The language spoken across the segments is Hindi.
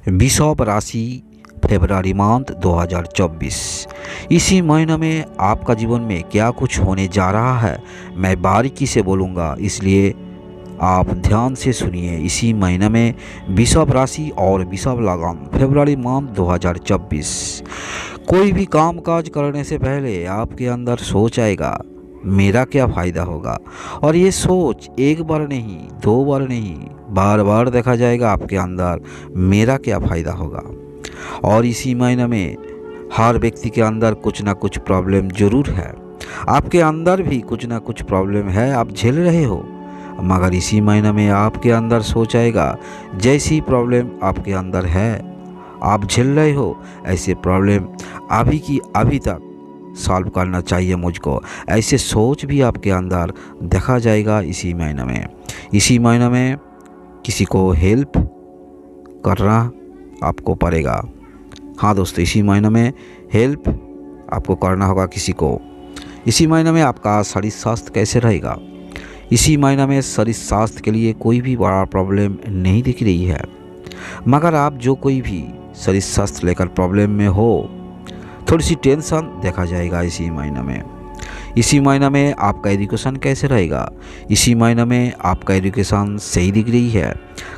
वृषभ राशि फरवरी मंथ 2024। इसी महीने में आपका जीवन में क्या कुछ होने जा रहा है मैं बारीकी से बोलूँगा, इसलिए आप ध्यान से सुनिए। इसी महीने में वृषभ राशि और वृषभ लगन फरवरी मंथ 2024। कोई भी काम काज करने से पहले आपके अंदर सोच आएगा मेरा क्या फ़ायदा होगा, और ये सोच एक बार नहीं, दो बार नहीं, बार बार देखा जाएगा आपके अंदर मेरा क्या फ़ायदा होगा। और इसी महीने में हर व्यक्ति के अंदर कुछ ना कुछ प्रॉब्लम ज़रूर है। आपके अंदर भी कुछ ना कुछ प्रॉब्लम है, आप झेल रहे हो, मगर इसी महीने में आपके अंदर सोच आएगा जैसी प्रॉब्लम आपके अंदर है, आप झेल रहे हो, ऐसे प्रॉब्लम अभी की अभी तक सॉल्व करना चाहिए मुझको, ऐसे सोच भी आपके अंदर देखा जाएगा इसी महीने में। इसी महीने में किसी को हेल्प करना आपको पड़ेगा। हाँ दोस्तों, इसी महीने में हेल्प आपको करना होगा किसी को। इसी महीने में आपका शरीर स्वास्थ्य कैसे रहेगा? इसी महीने में शरीर स्वास्थ्य के लिए कोई भी बड़ा प्रॉब्लम नहीं दिख रही है, मगर आप जो कोई भी शरीर स्वास्थ्य लेकर प्रॉब्लम में हो, थोड़ी सी टेंशन देखा जाएगा इसी महीने में। इसी महीने में आपका एजुकेशन कैसे रहेगा? इसी महीने में आपका एजुकेशन सही दिख रही है,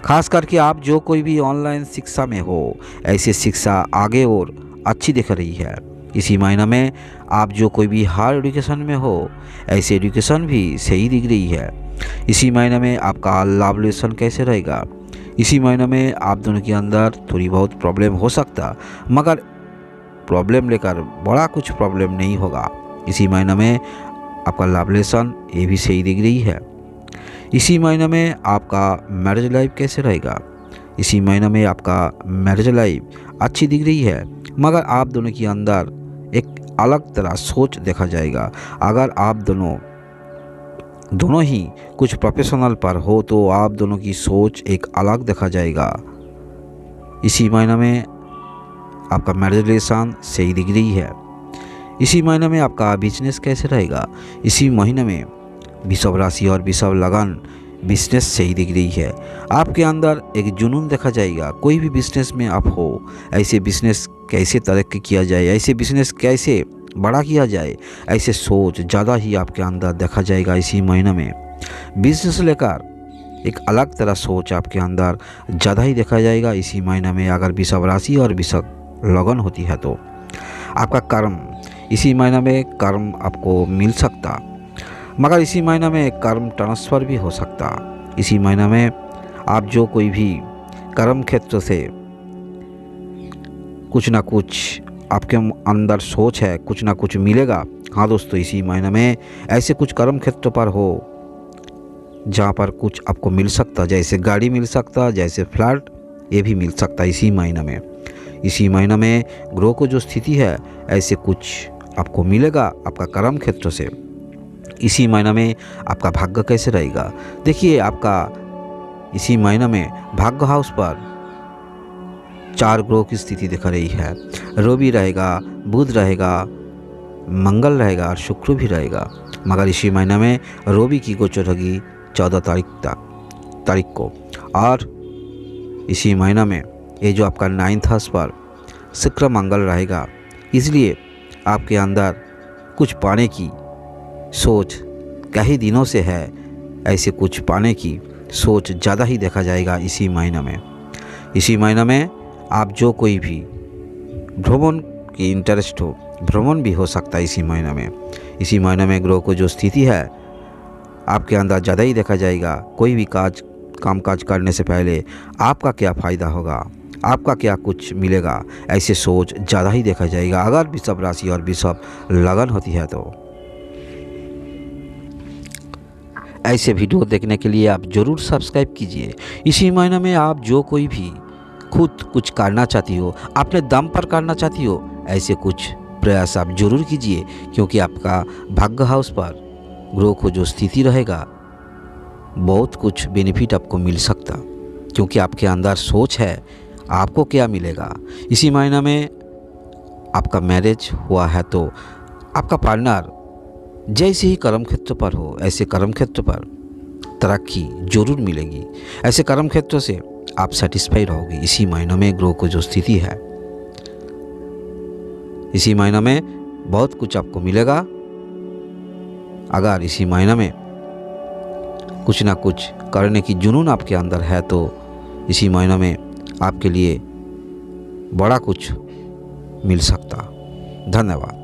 खास करके आप जो कोई भी ऑनलाइन शिक्षा में हो, ऐसे शिक्षा आगे और अच्छी दिख रही है। इसी महीने में आप जो कोई भी हायर एजुकेशन में हो, ऐसे एजुकेशन भी सही दिख रही है। इसी महीने में आपका लव रिलेशन कैसे रहेगा? इसी महीने में आप दोनों के अंदर थोड़ी बहुत प्रॉब्लम हो सकता, मगर प्रॉब्लम लेकर बड़ा कुछ प्रॉब्लम नहीं होगा। इसी महीने में आपका लव रिलेशन ये भी सही दिख रही है। इसी महीने में आपका मैरिज लाइफ कैसे रहेगा? इसी महीने में आपका मैरिज लाइफ अच्छी दिख रही है, मगर आप दोनों के अंदर एक अलग तरह सोच देखा जाएगा। अगर आप दोनों ही कुछ प्रोफेशनल पर हो तो आप दोनों की सोच एक अलग देखा जाएगा। इसी महीने में आपका मैरिज रिलेशन सही दिख रही है। इसी महीने में आपका बिजनेस कैसे रहेगा? इसी महीने में वृषभ राशि और वृषभ लगन बिजनेस सही दिख रही है। आपके अंदर एक जुनून देखा जाएगा। कोई भी बिजनेस में आप हो, ऐसे बिजनेस कैसे तरक्की किया जाए, ऐसे बिजनेस कैसे बड़ा किया जाए, ऐसे सोच ज़्यादा ही आपके अंदर देखा जाएगा। इसी महीने में बिजनेस लेकर एक अलग तरह सोच आपके अंदर ज़्यादा ही देखा जाएगा। इसी महीने में अगर वृषभ राशि और वृषभ लगन होती है तो आपका कर्म, इसी महीने में कर्म आपको मिल सकता, मगर इसी महीने में कर्म ट्रांसफ़र भी हो सकता। इसी महीने में आप जो कोई भी कर्म क्षेत्र से कुछ ना कुछ आपके अंदर सोच है, कुछ ना कुछ मिलेगा। हाँ दोस्तों, इसी महीने में ऐसे कुछ कर्म क्षेत्र पर हो जहाँ पर कुछ आपको मिल सकता, जैसे गाड़ी मिल सकता, जैसे फ्लैट, ये भी मिल सकता इसी महीने में। इसी महीने में ग्रह को जो स्थिति है, ऐसे कुछ आपको मिलेगा आपका कर्म क्षेत्र से। इसी महीने में आपका भाग्य कैसे रहेगा? देखिए, आपका इसी महीने में भाग्य हाउस पर 4 ग्रह की स्थिति दिख रही है। रवि रहेगा, बुध रहेगा, मंगल रहेगा और शुक्र भी रहेगा। मगर इसी महीने में रवि की गोचर होगी 14 तारीख को, और इसी महीने में ये जो आपका 9th हाउस पर शुक्र मंगल रहेगा, इसलिए आपके अंदर कुछ पाने की सोच कई दिनों से है, ऐसे कुछ पाने की सोच ज़्यादा ही देखा जाएगा इसी महीने में। इसी महीने में आप जो कोई भी भ्रमण की इंटरेस्ट हो, भ्रमण भी हो सकता है इसी महीने में। इसी महीने में ग्रह को जो स्थिति है आपके अंदर ज़्यादा ही देखा जाएगा। कोई भी काम काज करने से पहले आपका क्या फ़ायदा होगा, आपका क्या कुछ मिलेगा, ऐसे सोच ज़्यादा ही देखा जाएगा अगर वृषभ राशि और वृषभ लगन होती है तो। ऐसे वीडियो देखने के लिए आप ज़रूर सब्सक्राइब कीजिए। इसी महीने में आप जो कोई भी खुद कुछ करना चाहती हो, अपने दम पर करना चाहती हो, ऐसे कुछ प्रयास आप जरूर कीजिए, क्योंकि आपका भाग्य हाउस पर ग्रह को जो स्थिति रहेगा, बहुत कुछ बेनिफिट आपको मिल सकता, क्योंकि आपके अंदर सोच है आपको क्या मिलेगा। इसी महीने में आपका मैरिज हुआ है तो आपका पार्टनर जैसे ही कर्म क्षेत्र पर हो, ऐसे कर्म क्षेत्र पर तरक्की जरूर मिलेगी। ऐसे कर्म क्षेत्र से आप सेटिस्फाई रहोगे। इसी महीनों में ग्रह को जो स्थिति है, इसी महीनों में बहुत कुछ आपको मिलेगा। अगर इसी महीने में कुछ ना कुछ करने की जुनून आपके अंदर है तो इसी महीने में आपके लिए बड़ा कुछ मिल सकता। धन्यवाद।